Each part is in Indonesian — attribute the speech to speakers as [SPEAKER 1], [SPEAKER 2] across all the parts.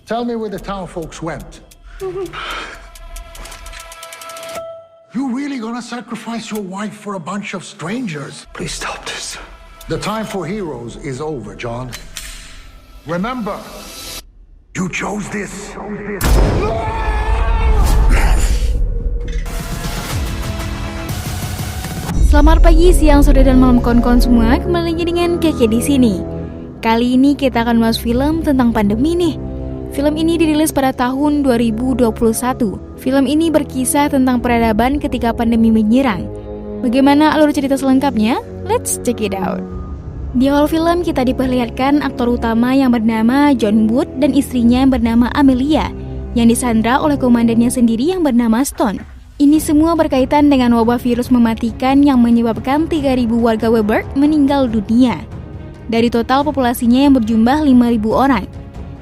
[SPEAKER 1] Tell me where the town folks went. You really gonna sacrifice your wife for a bunch of strangers?
[SPEAKER 2] Please stop this.
[SPEAKER 1] The time for heroes is over, John. Remember, you chose this.
[SPEAKER 3] Selamat pagi, siang, sore, dan malam kawan-kawan semua. Kembali lagi dengan Keke di sini. Kali ini kita akan bahas film tentang pandemi nih. Film ini dirilis pada tahun 2021. Film ini berkisah tentang peradaban ketika pandemi menyerang. Bagaimana alur cerita selengkapnya? Let's check it out. Di awal film kita diperlihatkan aktor utama yang bernama John Wood dan istrinya yang bernama Amelia, yang disandra oleh komandannya sendiri yang bernama Stone. Ini semua berkaitan dengan wabah virus mematikan yang menyebabkan 3.000 warga Weber meninggal dunia. Dari total populasinya yang berjumlah 5.000 orang,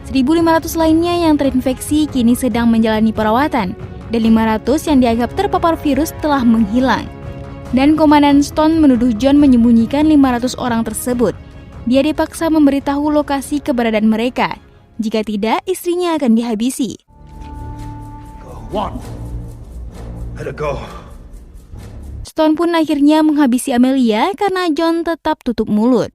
[SPEAKER 3] 1.500 lainnya yang terinfeksi kini sedang menjalani perawatan, dan 500 yang dianggap terpapar virus telah menghilang. Dan Komandan Stone menuduh John menyembunyikan 500 orang tersebut. Dia dipaksa memberitahu lokasi keberadaan mereka. Jika tidak, istrinya akan dihabisi.
[SPEAKER 2] Let it go.
[SPEAKER 3] Stone pun akhirnya menghabisi Amelia karena John tetap tutup mulut.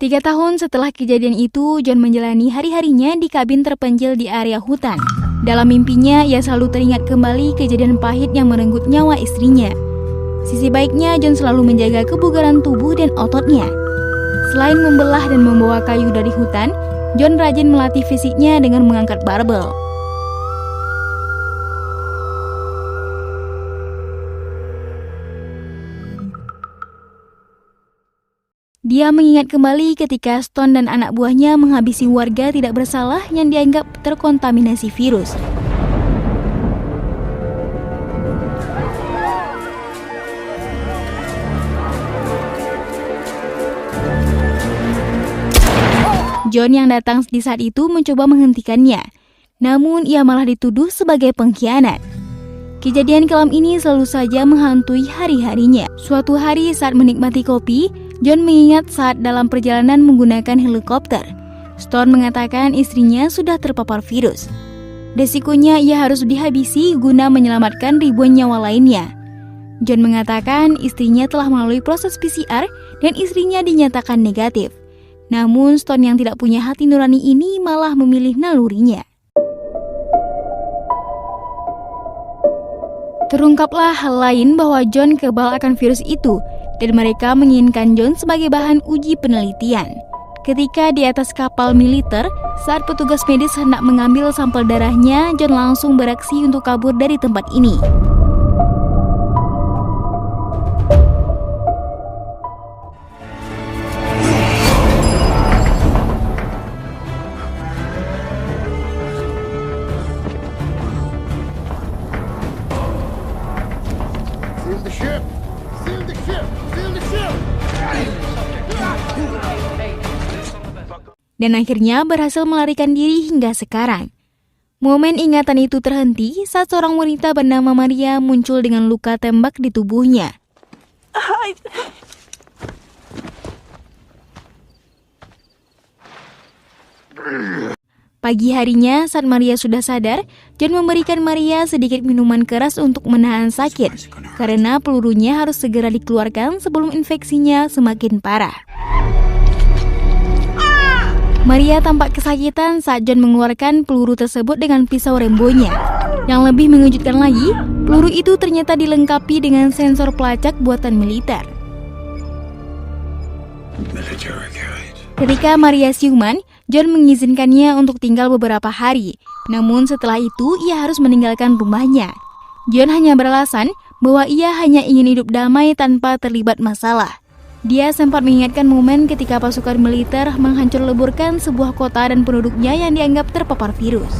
[SPEAKER 3] 3 tahun setelah kejadian itu, John menjalani hari-harinya di kabin terpencil di area hutan. Dalam mimpinya, ia selalu teringat kembali kejadian pahit yang merenggut nyawa istrinya. Sisi baiknya, John selalu menjaga kebugaran tubuh dan ototnya. Selain membelah dan membawa kayu dari hutan, John rajin melatih fisiknya dengan mengangkat barbel. Dia mengingat kembali ketika Stone dan anak buahnya menghabisi warga tidak bersalah yang dianggap terkontaminasi virus. John yang datang di saat itu mencoba menghentikannya, namun ia malah dituduh sebagai pengkhianat. Kejadian kelam ini selalu saja menghantui hari-harinya. Suatu hari saat menikmati kopi, John mengingat saat dalam perjalanan menggunakan helikopter. Stone mengatakan istrinya sudah terpapar virus. Resikonya ia harus dihabisi guna menyelamatkan ribuan nyawa lainnya. John mengatakan istrinya telah melalui proses PCR dan istrinya dinyatakan negatif. Namun Stone yang tidak punya hati nurani ini malah memilih nalurinya. Terungkaplah hal lain bahwa John kebal akan virus itu, dan mereka menginginkan John sebagai bahan uji penelitian. Ketika di atas kapal militer, saat petugas medis hendak mengambil sampel darahnya, John langsung beraksi untuk kabur dari tempat ini. Dan akhirnya berhasil melarikan diri hingga sekarang. Momen ingatan itu terhenti saat seorang wanita bernama Maria muncul dengan luka tembak di tubuhnya. Pagi harinya, saat Maria sudah sadar, John memberikan Maria sedikit minuman keras untuk menahan sakit, karena pelurunya harus segera dikeluarkan sebelum infeksinya semakin parah. Maria tampak kesakitan saat John mengeluarkan peluru tersebut dengan pisau rembonya. Yang lebih mengejutkan lagi, peluru itu ternyata dilengkapi dengan sensor pelacak buatan militer. Ketika Maria siuman, John mengizinkannya untuk tinggal beberapa hari. Namun setelah itu, ia harus meninggalkan rumahnya. John hanya beralasan bahwa ia hanya ingin hidup damai tanpa terlibat masalah. Dia sempat mengingatkan momen ketika pasukan militer menghancur leburkan sebuah kota dan penduduknya yang dianggap terpapar virus.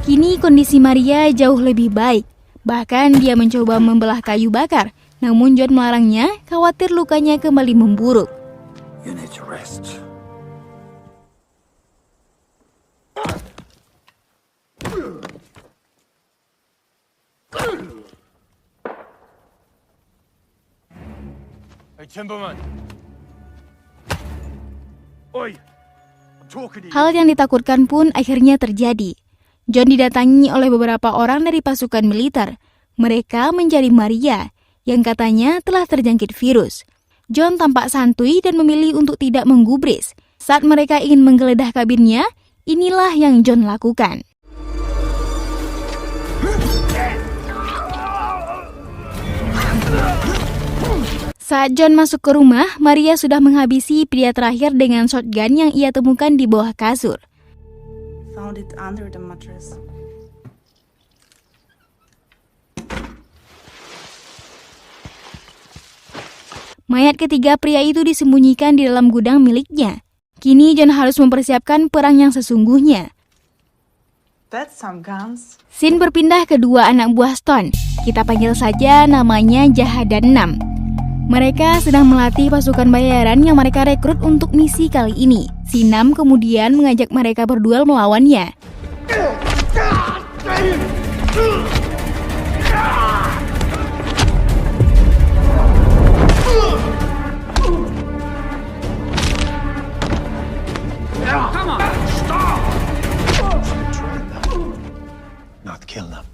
[SPEAKER 3] Kini kondisi Maria jauh lebih baik. Bahkan dia mencoba membelah kayu bakar, namun John melarangnya, khawatir lukanya kembali memburuk.
[SPEAKER 2] You need to rest. gentlemen. Oi, I'm talking to you.
[SPEAKER 3] Hal yang ditakutkan pun akhirnya terjadi. John didatangi oleh beberapa orang dari pasukan militer. Mereka mencari Maria, yang katanya telah terjangkit virus. John tampak santuy dan memilih untuk tidak menggubris. Saat mereka ingin menggeledah kabinnya, inilah yang John lakukan. Saat John masuk ke rumah, Maria sudah menghabisi pria terakhir dengan shotgun yang ia temukan di bawah kasur.
[SPEAKER 4] Found it under the mattress.
[SPEAKER 3] Mayat ketiga pria itu disembunyikan di dalam gudang miliknya. Kini John harus mempersiapkan perang yang sesungguhnya.
[SPEAKER 4] That's some guns.
[SPEAKER 3] Scene berpindah ke dua anak buah Stone. Kita panggil saja namanya Jaha dan Nam. Mereka sedang melatih pasukan bayaran yang mereka rekrut untuk misi kali ini. Si Nam kemudian mengajak mereka berduel melawannya.
[SPEAKER 2] Not kill them.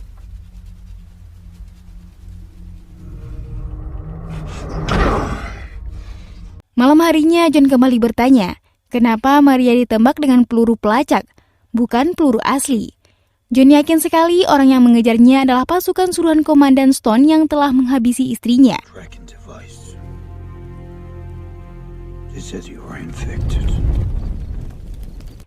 [SPEAKER 3] Malam harinya John kembali bertanya, kenapa Maria ditembak dengan peluru pelacak, bukan peluru asli. John yakin sekali orang yang mengejarnya adalah pasukan suruhan Komandan Stone yang telah menghabisi istrinya.
[SPEAKER 2] Tracking device. They said you were infected.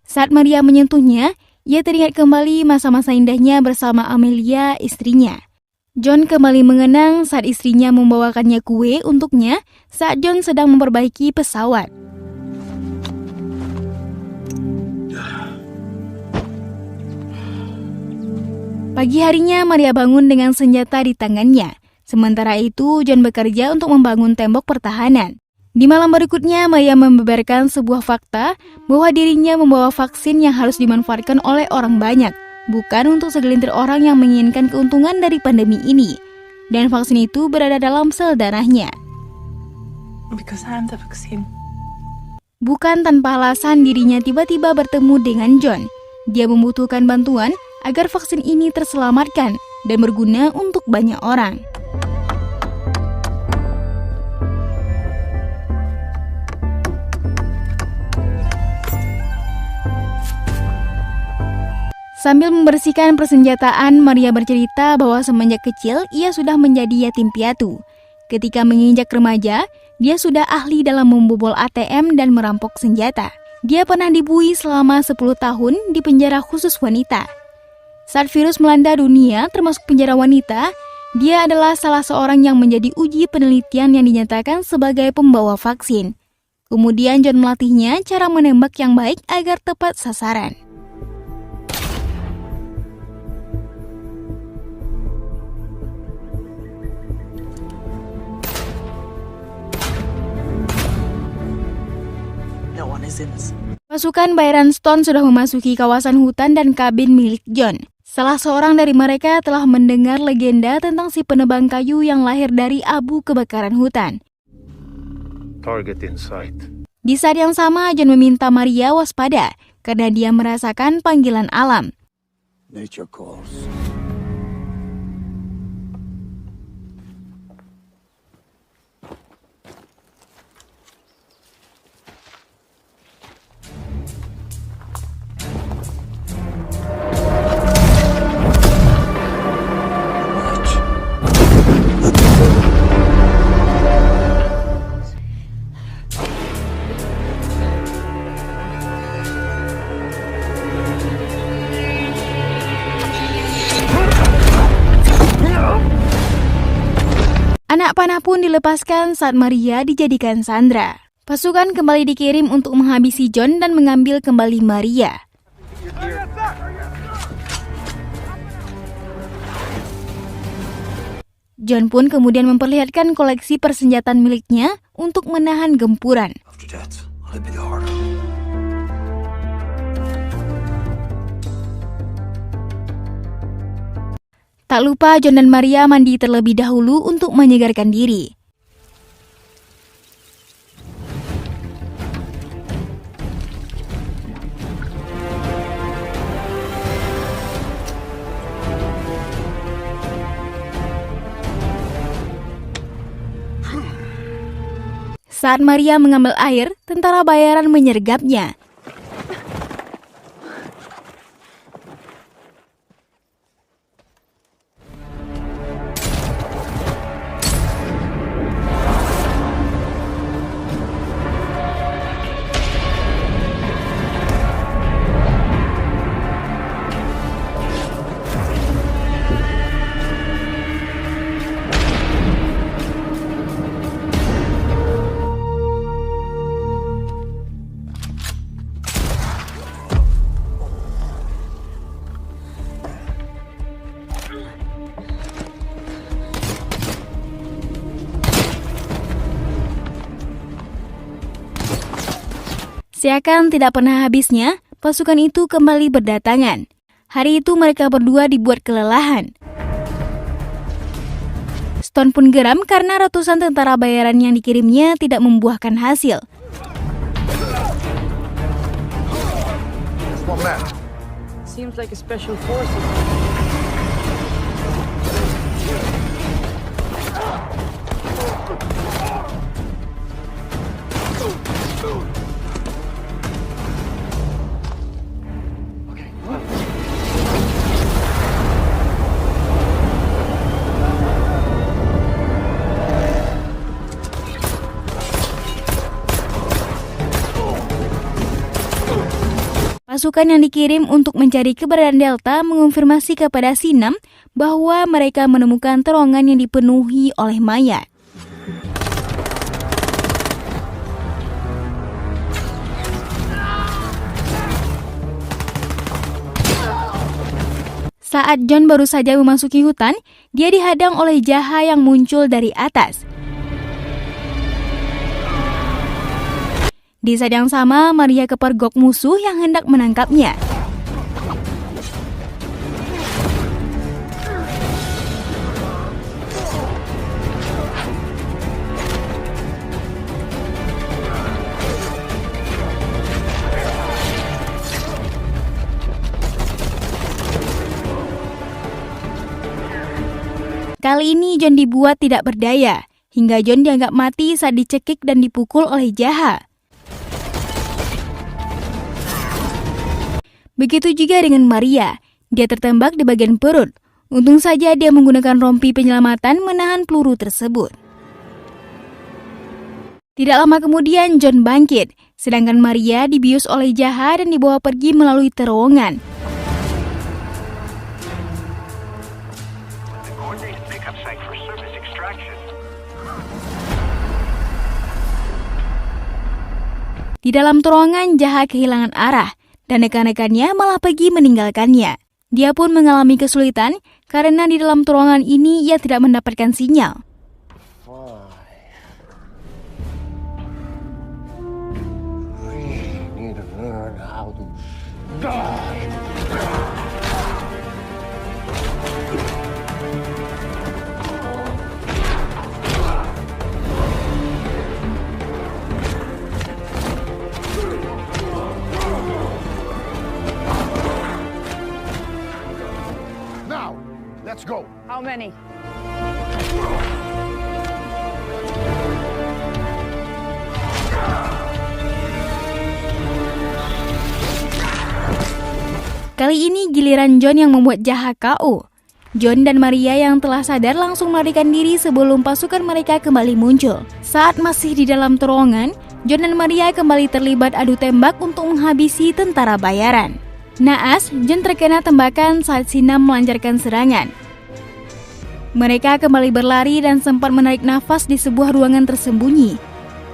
[SPEAKER 3] Saat Maria menyentuhnya, ia teringat kembali masa-masa indahnya bersama Amelia, istrinya. John kembali mengenang saat istrinya membawakannya kue untuknya saat John sedang memperbaiki pesawat. Pagi harinya Maria bangun dengan senjata di tangannya. Sementara itu John bekerja untuk membangun tembok pertahanan. Di malam berikutnya Maria membeberkan sebuah fakta bahwa dirinya membawa vaksin yang harus dimanfaatkan oleh orang banyak, bukan untuk segelintir orang yang menginginkan keuntungan dari pandemi ini. Dan vaksin itu berada dalam sel darahnya.
[SPEAKER 4] Because I'm the vaccine.
[SPEAKER 3] Bukan tanpa alasan dirinya tiba-tiba bertemu dengan John. Dia membutuhkan bantuan agar vaksin ini terselamatkan dan berguna untuk banyak orang. Sambil membersihkan persenjataan, Maria bercerita bahwa semenjak kecil ia sudah menjadi yatim piatu. Ketika menginjak remaja, dia sudah ahli dalam membobol ATM dan merampok senjata. Dia pernah dibui selama 10 tahun di penjara khusus wanita. Saat virus melanda dunia, termasuk penjara wanita, dia adalah salah seorang yang menjadi uji penelitian yang dinyatakan sebagai pembawa vaksin. Kemudian John melatihnya cara menembak yang baik agar tepat sasaran.
[SPEAKER 4] No one is innocent.
[SPEAKER 3] Pasukan bayaran Stone sudah memasuki kawasan hutan dan kabin milik John. Salah seorang dari mereka telah mendengar legenda tentang si penebang kayu yang lahir dari abu kebakaran hutan.
[SPEAKER 2] Target in sight.
[SPEAKER 3] Di saat yang sama, John meminta Maria waspada karena dia merasakan panggilan alam.
[SPEAKER 2] Nature calls.
[SPEAKER 3] Anak panah pun dilepaskan saat Maria dijadikan sandera. Pasukan kembali dikirim untuk menghabisi John dan mengambil kembali Maria. John pun kemudian memperlihatkan koleksi persenjataan miliknya untuk menahan gempuran.
[SPEAKER 2] After that, I'll hit it harder.
[SPEAKER 3] Tak lupa John dan Maria mandi terlebih dahulu untuk menyegarkan diri. Saat Maria mengambil air, tentara bayaran menyergapnya. Seakan tidak pernah habisnya, pasukan itu kembali berdatangan. Hari itu mereka berdua dibuat kelelahan. Stone pun geram karena ratusan tentara bayaran yang dikirimnya tidak membuahkan hasil.
[SPEAKER 1] One man.
[SPEAKER 5] Seems like a special forces.
[SPEAKER 3] Pasukan yang dikirim untuk mencari keberadaan Delta mengonfirmasi kepada Sinam bahwa mereka menemukan terowongan yang dipenuhi oleh mayat. Saat John baru saja memasuki hutan, dia dihadang oleh Jaha yang muncul dari atas. Di saat yang sama, Maria kepergok musuh yang hendak menangkapnya. Kali ini John dibuat tidak berdaya, hingga John dianggap mati saat dicekik dan dipukul oleh Jaha. Begitu juga dengan Maria, dia tertembak di bagian perut. Untung saja dia menggunakan rompi penyelamatan menahan peluru tersebut. Tidak lama kemudian John bangkit, sedangkan Maria dibius oleh Jaha dan dibawa pergi melalui terowongan. Di dalam terowongan, Jaha kehilangan arah dan rekan-rekannya malah pergi meninggalkannya. Dia pun mengalami kesulitan karena di dalam terowongan ini ia tidak mendapatkan sinyal.
[SPEAKER 1] Now, let's go.
[SPEAKER 5] How many?
[SPEAKER 3] Kali ini giliran John yang membuat Jaha KO. John dan Maria yang telah sadar langsung melarikan diri sebelum pasukan mereka kembali muncul. Saat masih di dalam terowongan, John dan Maria kembali terlibat adu tembak untuk menghabisi tentara bayaran. Naas, John terkena tembakan saat Sinam melancarkan serangan. Mereka kembali berlari dan sempat menarik nafas di sebuah ruangan tersembunyi.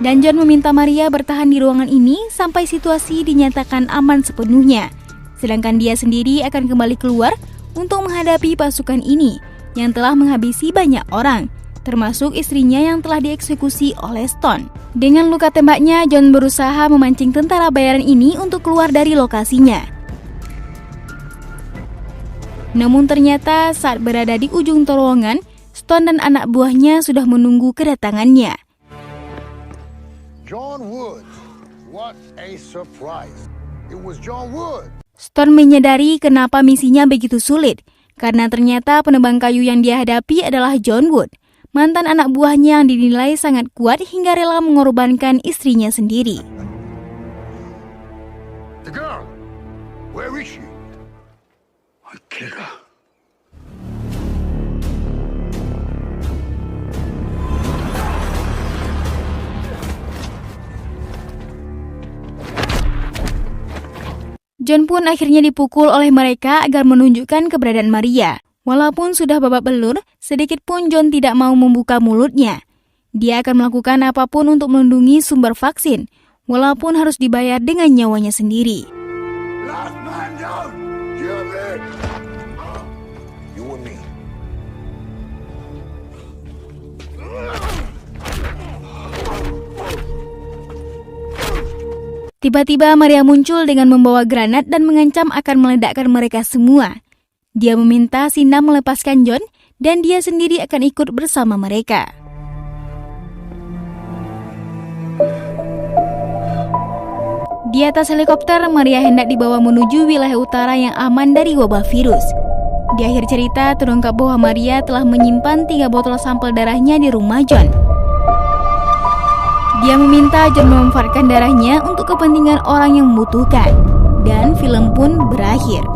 [SPEAKER 3] Dan John meminta Maria bertahan di ruangan ini sampai situasi dinyatakan aman sepenuhnya. Sedangkan dia sendiri akan kembali keluar untuk menghadapi pasukan ini yang telah menghabisi banyak orang, termasuk istrinya yang telah dieksekusi oleh Stone. Dengan luka tembaknya, John berusaha memancing tentara bayaran ini untuk keluar dari lokasinya. Namun ternyata saat berada di ujung terowongan, Stone dan anak buahnya sudah menunggu kedatangannya.
[SPEAKER 1] John Wood. What a surprise. It was John Wood.
[SPEAKER 3] Stone menyadari kenapa misinya begitu sulit, karena ternyata penebang kayu yang dia hadapi adalah John Wood. mantan anak buahnya yang dinilai sangat kuat hingga rela mengorbankan istrinya sendiri.
[SPEAKER 1] The girl, where is she?
[SPEAKER 2] I killed her.
[SPEAKER 3] John pun akhirnya dipukul oleh mereka agar menunjukkan keberadaan Maria. Walaupun sudah babak belur, sedikit pun John tidak mau membuka mulutnya. Dia akan melakukan apapun untuk melindungi sumber vaksin, walaupun harus dibayar dengan nyawanya sendiri.
[SPEAKER 1] Last man down! You me! You and me.
[SPEAKER 3] Tiba-tiba Maria muncul dengan membawa granat dan mengancam akan meledakkan mereka semua. Dia meminta Sina melepaskan John dan dia sendiri akan ikut bersama mereka. Di atas helikopter, Maria hendak dibawa menuju wilayah utara yang aman dari wabah virus. Di akhir cerita, terungkap bahwa Maria telah menyimpan 3 botol sampel darahnya di rumah John. Dia meminta John memanfaatkan darahnya untuk kepentingan orang yang membutuhkan. Dan film pun berakhir.